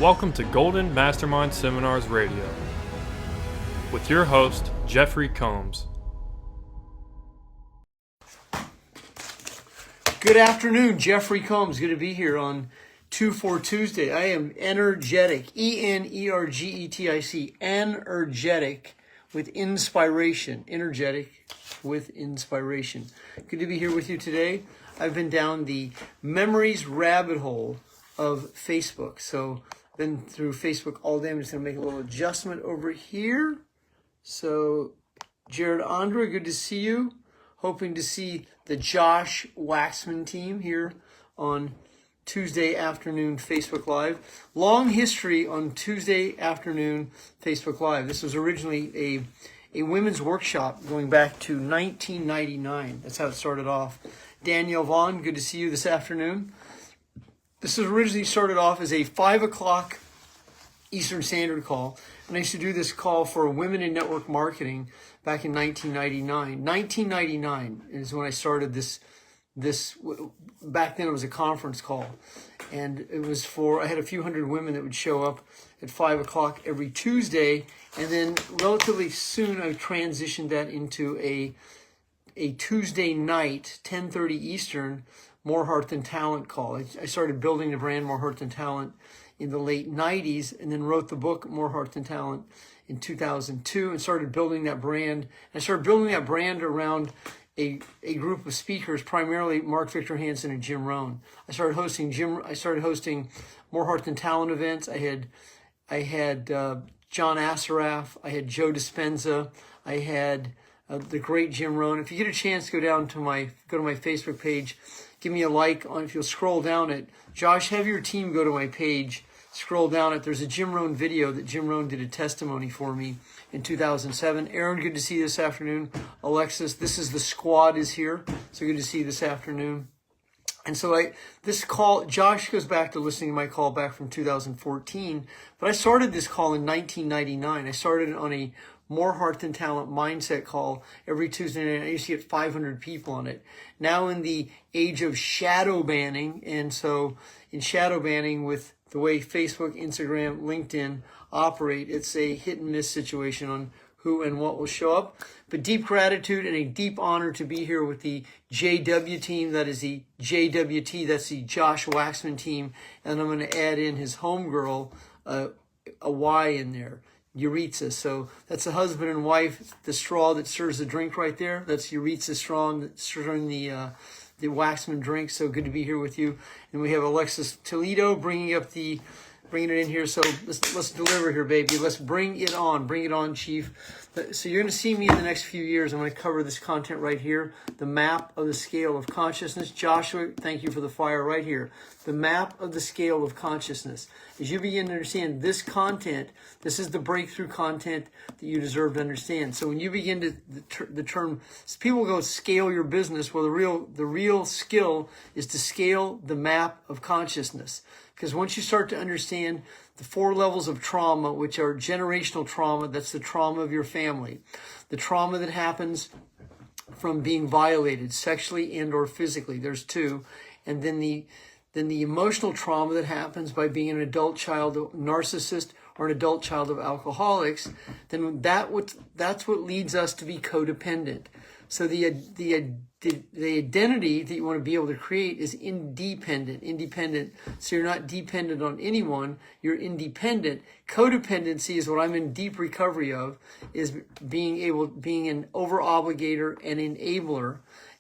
Welcome to Golden Mastermind Seminars Radio with your host, Jeffrey Combs. Good afternoon, Jeffrey Combs. Good to be here on 2-4 Tuesday. I am energetic, E-N-E-R-G-E-T-I-C, energetic with inspiration. Energetic with inspiration. Good to be here with you today. I've been down the memories rabbit hole of Facebook. So I've been through Facebook all day. I'm just going to make a little adjustment over here. So Jared Andre, good to see you. Hoping to see the Josh Waxman team here on Tuesday afternoon Facebook Live. Long history on Tuesday afternoon Facebook Live. This was originally a women's workshop going back to 1999. That's how it started off. Danielle Vaughn, good to see you this afternoon. This was originally started off as a 5 o'clock Eastern Standard call. And I used to do this call for women in network marketing back in 1999. 1999 is when I started this. Back then it was a conference call. And it was I had a few hundred women that would show up at 5 o'clock every Tuesday. And then relatively soon I transitioned that into a Tuesday night, 10:30 Eastern, More Heart Than Talent call. I started building the brand More Heart Than Talent in the late 90s and then wrote the book More Heart Than Talent in 2002 and started building that brand. I started building that brand around a group of speakers, primarily Mark Victor Hansen and Jim Rohn. I started hosting More Heart Than Talent events. I had John Assaraf, I had Joe Dispenza, I had the great Jim Rohn. If you get a chance, go to my Facebook page. Give me a like on. If you'll scroll down it, Josh, have your team go to my page. Scroll down it. There's a Jim Rohn video that Jim Rohn did a testimony for me in 2007. Aaron, good to see you this afternoon. Alexis, the squad is here. So good to see you this afternoon. And so this call, Josh goes back to listening to my call back from 2014. But I started this call in 1999. I started it on a More Heart Than Talent mindset call every Tuesday night. I used to get 500 people on it. Now in the age of shadow banning, and so in shadow banning with the way Facebook, Instagram, LinkedIn operate, it's a hit and miss situation on who and what will show up. But deep gratitude and a deep honor to be here with the JW team. That is the JWT, that's the Josh Waxman team. And I'm going to add in his homegirl, a Y in there. Euritza. So that's the husband and wife, the straw that stirs the drink right there. That's Euritza straw that's stirring the Waxman drink. So good to be here with you. And we have Alexis Toledo bringing it in here. So let's deliver here, baby. Let's bring it on, Chief. So you're going to see me in the next few years. I'm going to cover this content right here, the map of the scale of consciousness. Joshua, thank you for the fire right here. The map of the scale of consciousness. As you begin to understand this content, this is the breakthrough content that you deserve to understand. So when you begin to the term, people go scale your business. Well, the real skill is to scale the map of consciousness. Because once you start to understand the 4 levels of trauma, which are generational trauma, that's the trauma of your family, the trauma that happens from being violated sexually and or physically, there's 2, and then the emotional trauma that happens by being an adult child of narcissist or an adult child of alcoholics, then that's what leads us to be codependent. So the identity that you want to be able to create is independent. So you're not dependent on anyone, you're independent. Codependency is what I'm in deep recovery of, is being an over-obligator, an enabler,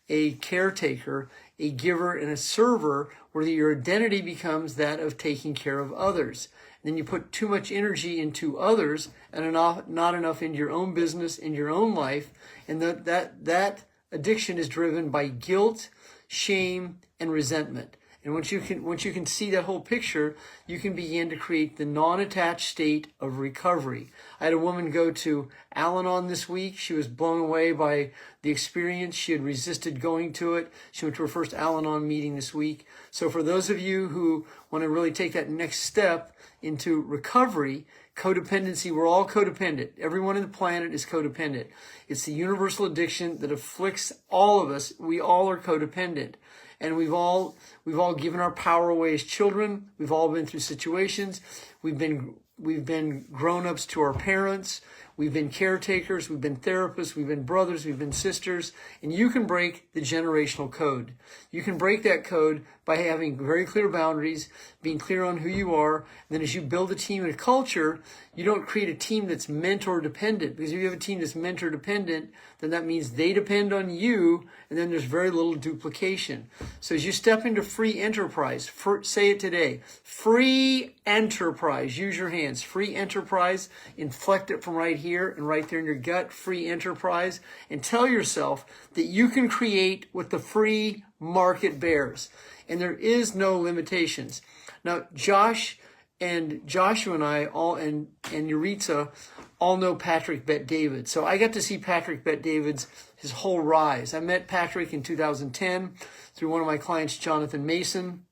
a caretaker, a giver, and a server, where your identity becomes that of taking care of others. Then you put too much energy into others and not enough into your own business, in your own life, and that addiction is driven by guilt, shame, and resentment. And once you can see that whole picture, you can begin to create the non-attached state of recovery. I had a woman go to Al-Anon this week. She was blown away by the experience. She had resisted going to it. She went to her first Al-Anon meeting this week. So for those of you who want to really take that next step into recovery, codependency, we're all codependent. Everyone on the planet is codependent. It's the universal addiction that afflicts all of us. We all are codependent. And we've all We've all given our power away as children. We've all been through situations. We've been grown-ups to our parents. We've been caretakers. We've been therapists. We've been brothers. We've been sisters. And you can break the generational code. You can break that code by having very clear boundaries, being clear on who you are. And then as you build a team and a culture, you don't create a team that's mentor dependent. Because if you have a team that's mentor dependent, then that means they depend on you, and then there's very little duplication. So as you step into free enterprise, say it today, free enterprise, use your hands, free enterprise, inflect it from right here and right there in your gut, free enterprise, and tell yourself that you can create what the free market bears. And there is no limitations. Now, Josh and Joshua and I all, and Yuritsa all know Patrick Bet-David. So I got to see Patrick Bet-David's his whole rise. I met Patrick in 2010 through one of my clients, Jonathan Mason.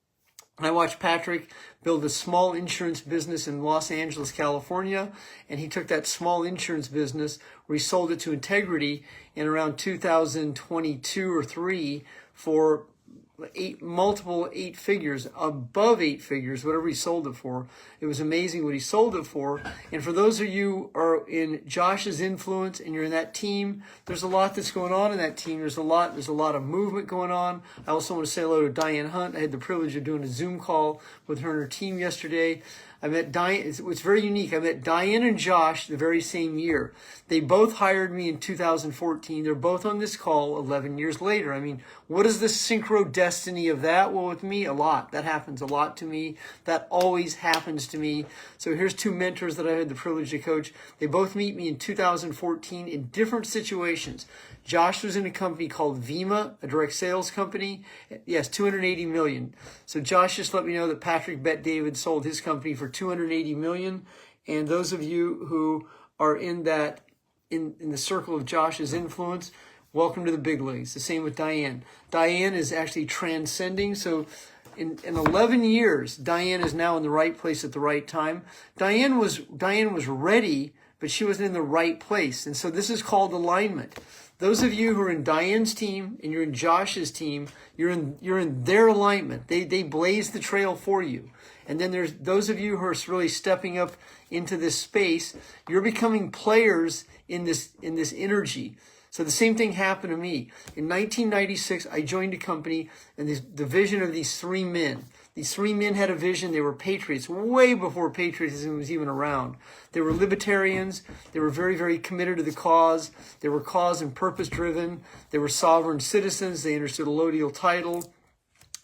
And I watched Patrick build a small insurance business in Los Angeles, California. And he took that small insurance business where he sold it to Integrity in around 2022 or 3 for multiple eight figures, above eight figures, whatever he sold it for. It was amazing what he sold it for. And for those of you who are in Josh's influence and you're in that team, there's a lot that's going on in that team. There's a lot of movement going on. I also want to say hello to Diane Hunt. I had the privilege of doing a Zoom call with her and her team yesterday. I met Diane. It's very unique. I met Diane and Josh the very same year. They both hired me in 2014. They're both on this call 11 years later. I mean, what is the synchro destiny of that? Well, with me, a lot. That happens a lot to me. That always happens to me. So here's two mentors that I had the privilege to coach. They both meet me in 2014 in different situations. Josh was in a company called Vima, a direct sales company. Yes, $280 million. So Josh just let me know that Patrick Bet-David sold his company for $280 million. And those of you who are in that, in the circle of Josh's influence, welcome to the big leagues. The same with Diane. Diane is actually transcending. So in 11 years, Diane is now in the right place at the right time. Diane was ready, but she wasn't in the right place. And so this is called alignment. Those of you who are in Diane's team and you're in Josh's team, you're in their alignment. They blaze the trail for you. And then there's those of you who are really stepping up into this space. You're becoming players in this energy. So the same thing happened to me. In 1996, I joined a company, and the vision of these three men. These three men had a vision. They were patriots way before patriotism was even around. They were libertarians. They were very, very committed to the cause. They were cause and purpose driven. They were sovereign citizens. They understood allodial title.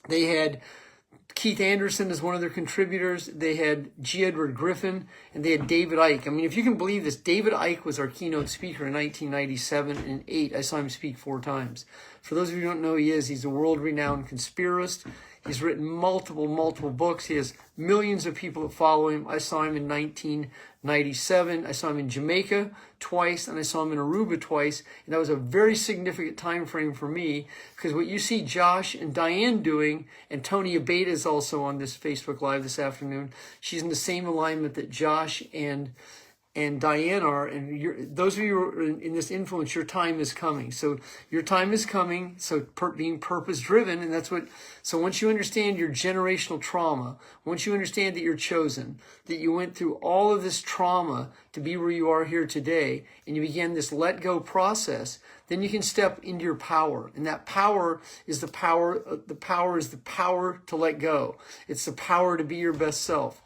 They had Keith Anderson as one of their contributors. They had G. Edward Griffin, and they had David Icke. I mean, if you can believe this, David Icke was our keynote speaker in 1997 and 8. I saw him speak 4 times. For those of you who don't know who he is, he's a world-renowned conspiracist. He's written multiple books. He has millions of people that follow him. I saw him in 1997. I saw him in Jamaica twice, and I saw him in Aruba twice. And that was a very significant time frame for me, because what you see Josh and Diane doing, and Tony Abeta is also on this Facebook Live this afternoon. She's in the same alignment that Josh and Diane are, and those of you who are in this influence, your time is coming. So your time is coming, so being purpose-driven, and that's what, so once you understand your generational trauma, once you understand that you're chosen, that you went through all of this trauma to be where you are here today, and you began this let-go process, then you can step into your power. And that power is the power to let go. It's the power to be your best self.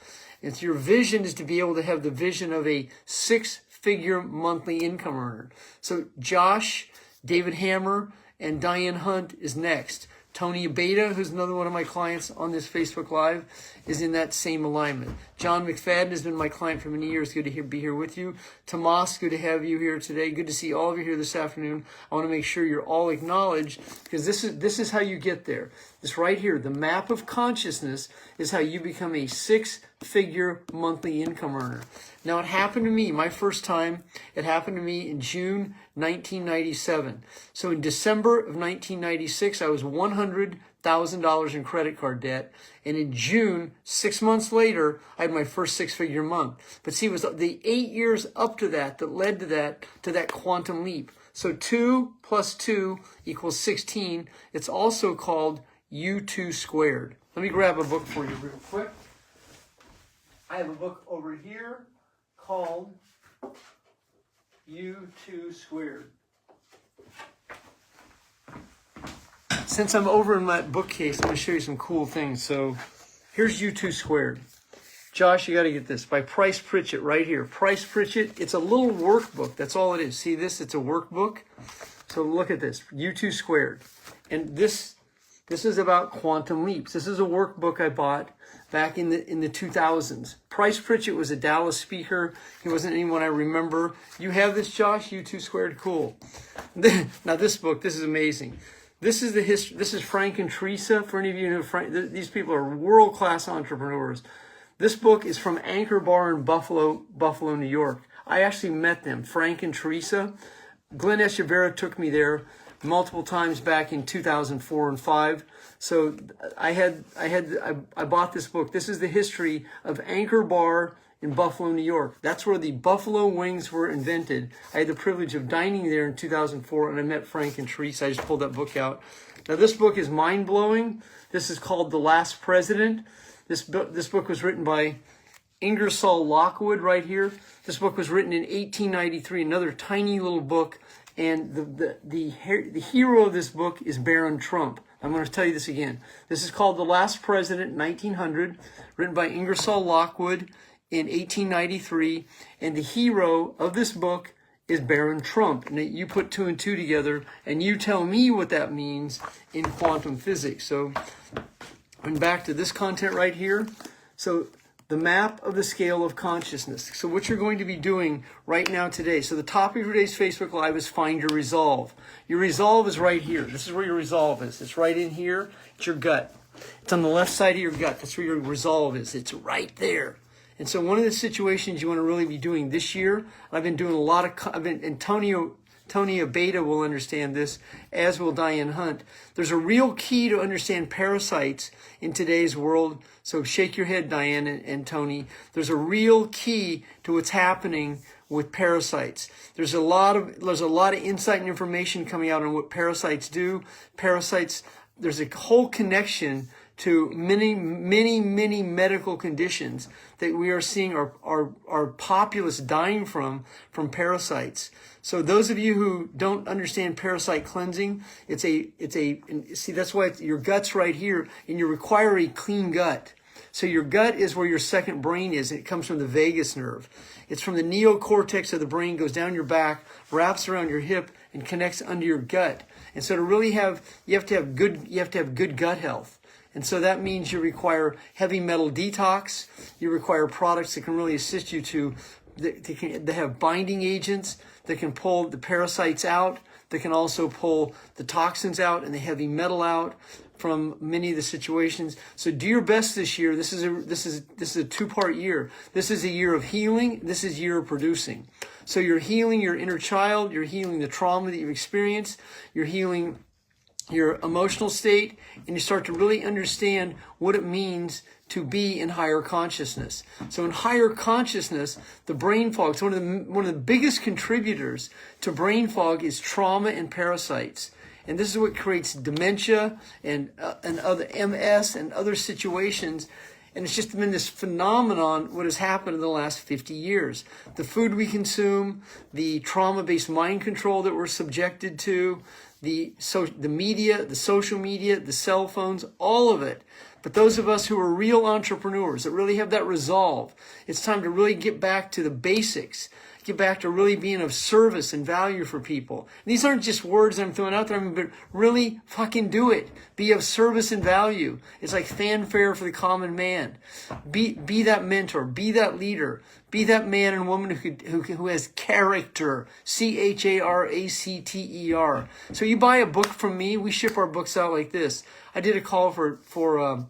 And so your vision is to be able to have the vision of a 6-figure monthly income earner. So Josh, David Hammer, and Diane Hunt is next. Tony Abeta, who's another one of my clients on this Facebook Live, is in that same alignment. John McFadden has been my client for many years. Good to be here with you. Tomas, good to have you here today. Good to see all of you here this afternoon. I want to make sure you're all acknowledged, because this is how you get there. This right here, the map of consciousness, is how you become a 6-figure monthly income earner. Now, it happened to me, my first time, it happened to me in June 1997. So in December of 1996, I was $100,000 in credit card debt. And in June, 6 months later, I had my first 6-figure month. But see, it was the 8 years up to that led to that quantum leap. So 2 + 2 = 16. It's also called U2 Squared. Let me grab a book for you real quick. I have a book over here called U2 Squared. Since I'm over in my bookcase, I'm going to show you some cool things. So here's U2 Squared. Josh, you got to get this. By Price Pritchett right here. Price Pritchett, it's a little workbook. That's all it is. See this? It's a workbook. So look at this. U2 Squared. And this is about quantum leaps. This is a workbook I bought back in the 2000s. Price Pritchett was a Dallas speaker. He wasn't anyone I remember. You have this, Josh? U2 Squared? Cool. Now this book, this is amazing. This is the history. This is Frank and Teresa. For any of you who know Frank, these people are world-class entrepreneurs. This book is from Anchor Bar in Buffalo, New York. I actually met them, Frank and Teresa. Glenn Echeverria took me there multiple times back in 2004 and 5. So I bought this book. This is the history of Anchor Bar in Buffalo, New York. That's where the buffalo wings were invented. I had the privilege of dining there in 2004, and I met Frank and Teresa. I just pulled that book out. Now, this book is mind-blowing. This is called The Last President. This book was written by Ingersoll Lockwood right here. This book was written in 1893, another tiny little book. And the hero of this book is Baron Trump. I'm going to tell you this again. This is called The Last President, 1900, written by Ingersoll Lockwood in 1893, and the hero of this book is Baron Trump. And you put 2 and 2 together, and you tell me what that means in quantum physics. So, and back to this content right here. So, the map of the scale of consciousness. So, what you're going to be doing right now today. So, the topic of today's Facebook Live is find your resolve. Your resolve is right here. This is where your resolve is. It's right in here. It's your gut. It's on the left side of your gut. That's where your resolve is. It's right there. And so one of the situations you want to really be doing this year, I've been doing a lot of, and Tony Abeta will understand this, as will Diane Hunt. There's a real key to understand parasites in today's world. So shake your head, Diane and Tony. There's a real key to what's happening with parasites. There's a lot of insight and information coming out on what parasites do. Parasites, there's a whole connection to many medical conditions that we are seeing our populace dying from parasites. So those of you who don't understand parasite cleansing, see, that's why your gut's right here, and you require a clean gut. So your gut is where your second brain is. It comes from the vagus nerve. It's from the neocortex of the brain, goes down your back, wraps around your hip, and connects under your gut. And so to really you have to have good gut health. And so that means you require heavy metal detox. You require products that can really assist you they have binding agents that can pull the parasites out, that can also pull the toxins out and the heavy metal out from many of the situations. So do your best this year. This is a 2-part year. This is a year of healing. This is a year of producing. So you're healing your inner child. You're healing the trauma that you've experienced. You're healing your emotional state, and you start to really understand what it means to be in higher consciousness. So in higher consciousness, the brain fog, so one of the biggest contributors to brain fog is trauma and parasites. And this is what creates dementia and other MS and other situations. And it's just been this phenomenon, what has happened in the last 50 years. The food we consume, the trauma-based mind control that we're subjected to, the media, the social media, the cell phones, all of it. But those of us who are real entrepreneurs that really have that resolve, it's time to really get back to the basics. Get back to really being of service and value for people. And these aren't just words I'm throwing out there, but really fucking do it. Be of service and value. It's like fanfare for the common man. Be that mentor. Be that leader. Be that man and woman who has character. CHARACTER. So you buy a book from me. We ship our books out like this. I did a call for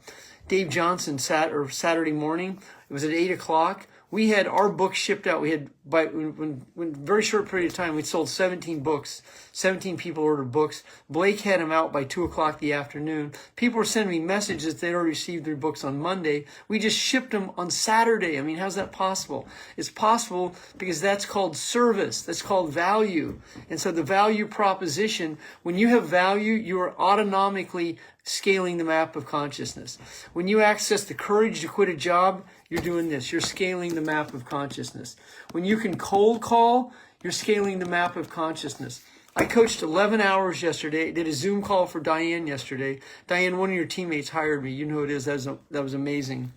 Dave Johnson Saturday morning. It was at 8 o'clock. We had our books shipped out. We had, when very short period of time, we sold 17 books. 17 people ordered books. Blake had them out by 2 o'clock the afternoon. People were sending me messages that they'd already received their books on Monday. We just shipped them on Saturday. I mean, how's that possible? It's possible because that's called service. That's called value. And so the value proposition, when you have value, you are autonomically scaling the map of consciousness. When you access the courage to quit a job, you're doing this. You're scaling the map of consciousness. When you can cold call, you're scaling the map of consciousness. I coached 11 hours yesterday. Did a Zoom call for Diane yesterday. Diane, one of your teammates hired me. You know who it is. That was amazing.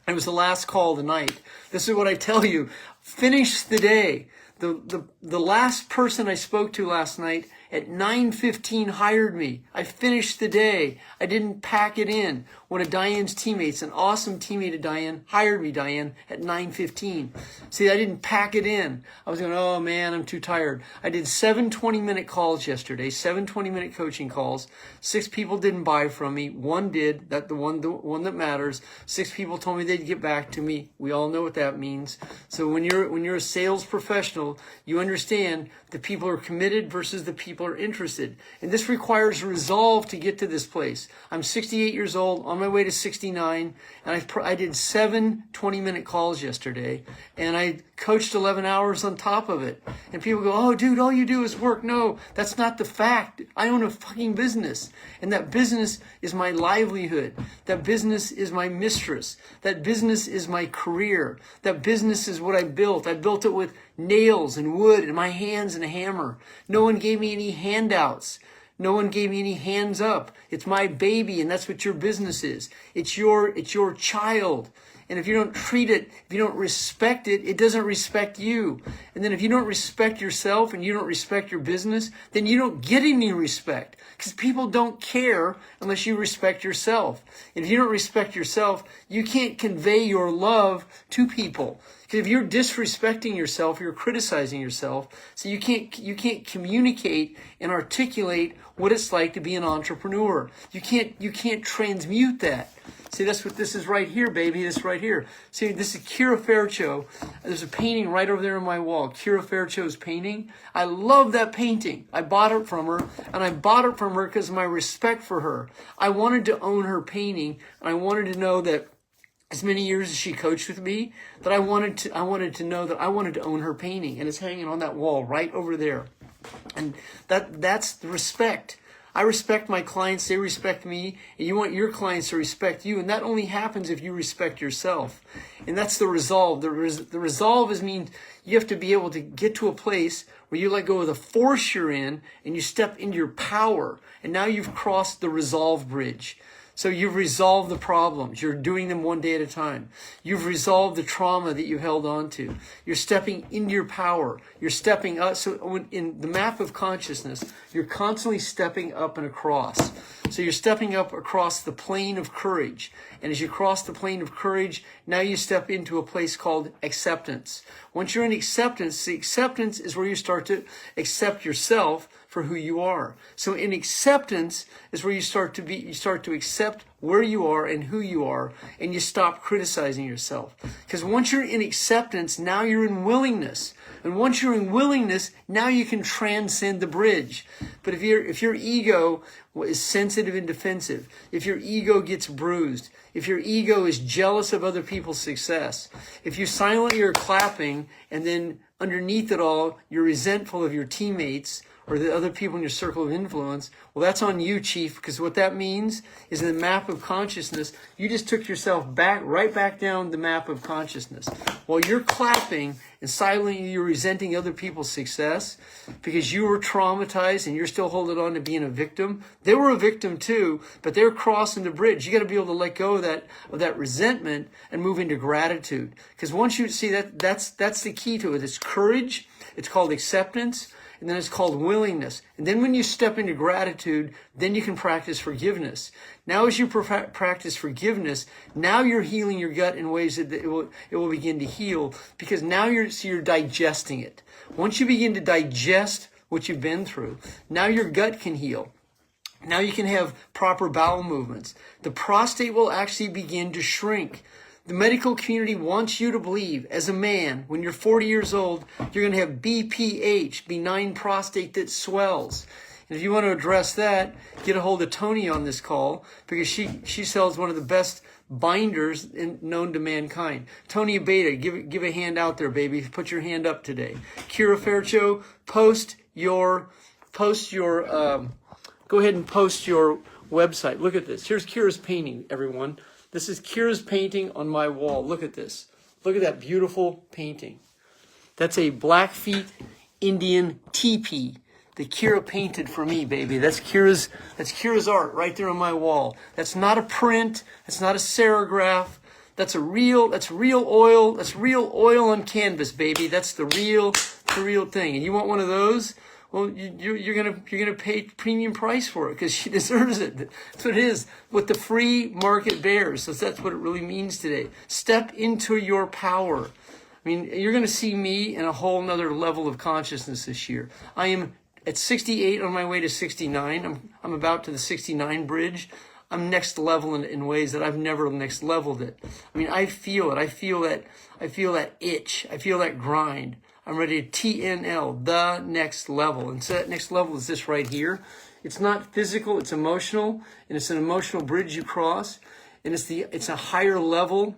It was the last call of the night. This is what I tell you. Finish the day. The last person I spoke to last night at 9:15 hired me. I finished the day. I didn't pack it in. One of Diane's teammates, an awesome teammate of Diane, hired me, Diane, at 9:15. See, I didn't pack it in. I was going, oh man, I'm too tired. I did 7 20-minute calls yesterday, 7 20-minute coaching calls. 6 people didn't buy from me. 1 did, the one that matters. 6 people told me they'd get back to me. We all know what that means. So when you're a sales professional, you understand the people are committed versus the people are interested. And this requires resolve to get to this place. I'm 68 years old, on my way to 69, and I did 7 20-minute calls yesterday, and I coached 11 hours on top of it. And people go, oh, dude, all you do is work. No, that's not the fact. I own a fucking business, and that business is my livelihood. That business is my mistress. That business is my career. That business is what I built. I built it with nails and wood and my hands and a hammer. No one gave me any handouts. No one gave me any hands up. It's my baby, and that's what your business is. It's your child. And if you don't treat it, if you don't respect it, it doesn't respect you. And then if you don't respect yourself and you don't respect your business, then you don't get any respect. Because people don't care unless you respect yourself. And if you don't respect yourself, you can't convey your love to people. Because if you're disrespecting yourself, you're criticizing yourself. So you can't communicate and articulate what it's like to be an entrepreneur. You can't transmute that. See, that's what this is right here, baby. This right here. See, this is Kira Fairchild. There's a painting right over there on my wall. Kira Fairchild's painting. I love that painting. I bought it from her, and I bought it from her because of my respect for her. I wanted to own her painting, and I wanted to know that as many years as she coached with me, that I wanted to know that I wanted to own her painting, and it's hanging on that wall right over there. And that's the respect. I respect my clients, they respect me, and you want your clients to respect you, and that only happens if you respect yourself. And that's the resolve. The resolve means you have to be able to get to a place where you let go of the force you're in, and you step into your power, and now you've crossed the resolve bridge. So you've resolved the problems. You're doing them one day at a time. You've resolved the trauma that you held on to. You're stepping into your power. You're stepping up. So in the map of consciousness, you're constantly stepping up and across. So you're stepping up across the plane of courage. And as you cross the plane of courage, now you step into a place called acceptance. Once you're in acceptance, the acceptance is where you start to accept yourself for who you are. So in acceptance is where you start to accept where you are and who you are, and you stop criticizing yourself. Because once you're in acceptance, now you're in willingness. And once you're in willingness, now you can transcend the bridge. But if your ego is sensitive and defensive, if your ego gets bruised, if your ego is jealous of other people's success, if you silently are clapping and then underneath it all, you're resentful of your teammates or the other people in your circle of influence, well, that's on you, Chief, because what that means is in the map of consciousness, you just took yourself right back down the map of consciousness. While you're clapping and silently you're resenting other people's success because you were traumatized and you're still holding on to being a victim. They were a victim too, but they're crossing the bridge. You got to be able to let go of that resentment and move into gratitude. Because once you see that's the key to it. It's courage. It's called acceptance. And then it's called willingness. And then when you step into gratitude, then you can practice forgiveness. Now as you practice forgiveness, now you're healing your gut in ways that it will begin to heal, because now you're digesting it. Once you begin to digest what you've been through, now your gut can heal. Now you can have proper bowel movements. The prostate will actually begin to shrink. The medical community wants you to believe, as a man, when you're 40 years old, you're going to have BPH, benign prostate that swells. And if you want to address that, get a hold of Tony on this call, because she sells one of the best binders known to mankind. Tony Abeta, give a hand out there, baby. Put your hand up today. Kira Faircho, go ahead and post your website. Look at this. Here's Kira's painting, everyone. This is Kira's painting on my wall. Look at this. Look at that beautiful painting. That's a Blackfeet Indian teepee that Kira painted for me, baby. That's Kira's art right there on my wall. That's not a print. That's not a serigraph. That's real oil. That's real oil on canvas, baby. That's the real thing. And you want one of those? Well, you're gonna pay premium price for it, because she deserves it. That's what it is. What the free market bears. So that's what it really means today. Step into your power. I mean, you're gonna see me in a whole nother level of consciousness this year. I am at 68 on my way to 69. I'm about to the 69 bridge. I'm next level in ways that I've never next leveled it. I mean, I feel it. I feel that itch. I feel that grind. I'm ready to TNL, the next level. And so that next level is this right here. It's not physical, it's emotional, and it's an emotional bridge you cross. And it's a higher level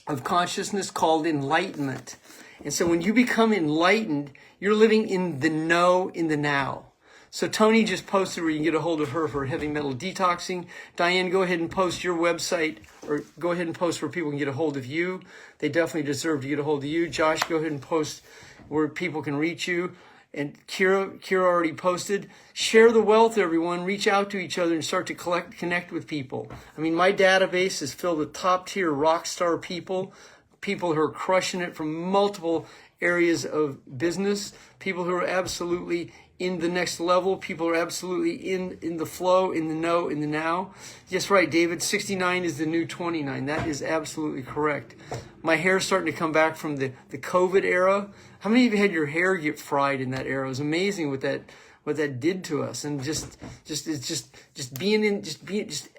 of consciousness called enlightenment. And so when you become enlightened, you're living in the know, in the now. So Tony just posted where you can get a hold of her for heavy metal detoxing. Diane, go ahead and post your website, or go ahead and post where people can get a hold of you. They definitely deserve to get a hold of you. Josh, go ahead and post where people can reach you. And Kira already posted. Share the wealth, everyone. Reach out to each other and start to connect with people. I mean, my database is filled with top-tier rock star people who are crushing it from multiple areas of business, people who are absolutely in the next level, people who are absolutely in the flow, in the know, in the now. Yes, right, David, 69 is the new 29. That is absolutely correct. My hair's starting to come back from the COVID era. How many of you had your hair get fried in that era? It was amazing what that did to us. And just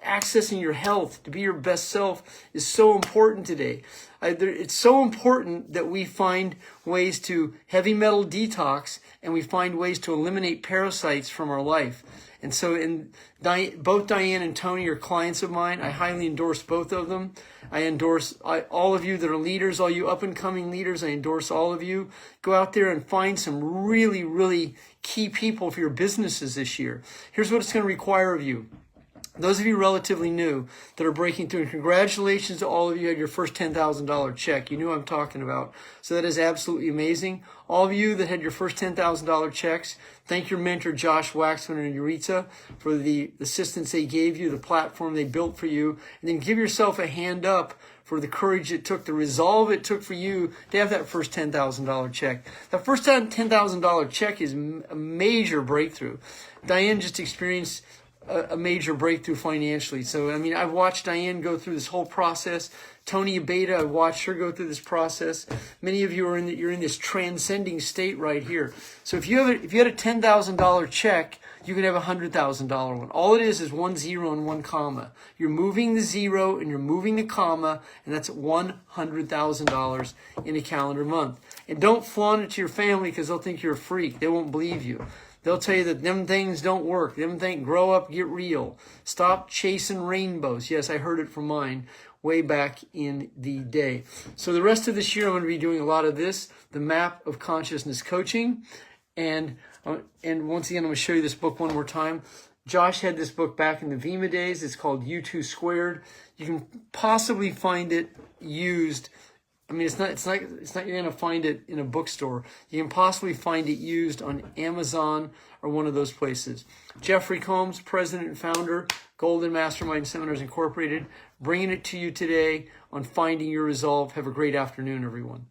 accessing your health to be your best self is so important today. It's so important that we find ways to heavy metal detox, and we find ways to eliminate parasites from our life. And so both Diane and Tony are clients of mine. I highly endorse both of them. I endorse all of you that are leaders, all you up-and-coming leaders. I endorse all of you. Go out there and find some really, really key people for your businesses this year. Here's what it's going to require of you. Those of you relatively new that are breaking through, and congratulations to all of you who had your first $10,000 check. You knew what I'm talking about. So that is absolutely amazing. All of you that had your first $10,000 checks, thank your mentor, Josh Waxman and Yuritsa, for the assistance they gave you, the platform they built for you. And then give yourself a hand up for the courage it took, the resolve it took for you to have that first $10,000 check. That first $10,000 check is a major breakthrough. Diane just experienced a major breakthrough financially. So, I mean, I've watched Diane go through this whole process. Tony Abeta, I've watched her go through this process. Many of you you're in this transcending state right here. So if you had a $10,000 check, you can have a $100,000 one. All it is 1 0 and 1 comma. You're moving the zero and you're moving the comma, and that's $100,000 in a calendar month. And don't flaunt it to your family, because they'll think you're a freak. They won't believe you. They'll tell you that them things don't work. Them things, grow up, get real. Stop chasing rainbows. Yes, I heard it from mine way back in the day. So the rest of this year, I'm going to be doing a lot of this, the map of consciousness coaching. And once again, I'm going to show you this book one more time. Josh had this book back in the Vima days. It's called U2 Squared. You can possibly find it used. I mean, it's not you're going to find it in a bookstore. You can possibly find it used on Amazon or one of those places. Jeffery Combs, president and founder, Golden Mastermind Seminars Incorporated, bringing it to you today on Finding Your Resolve. Have a great afternoon, everyone.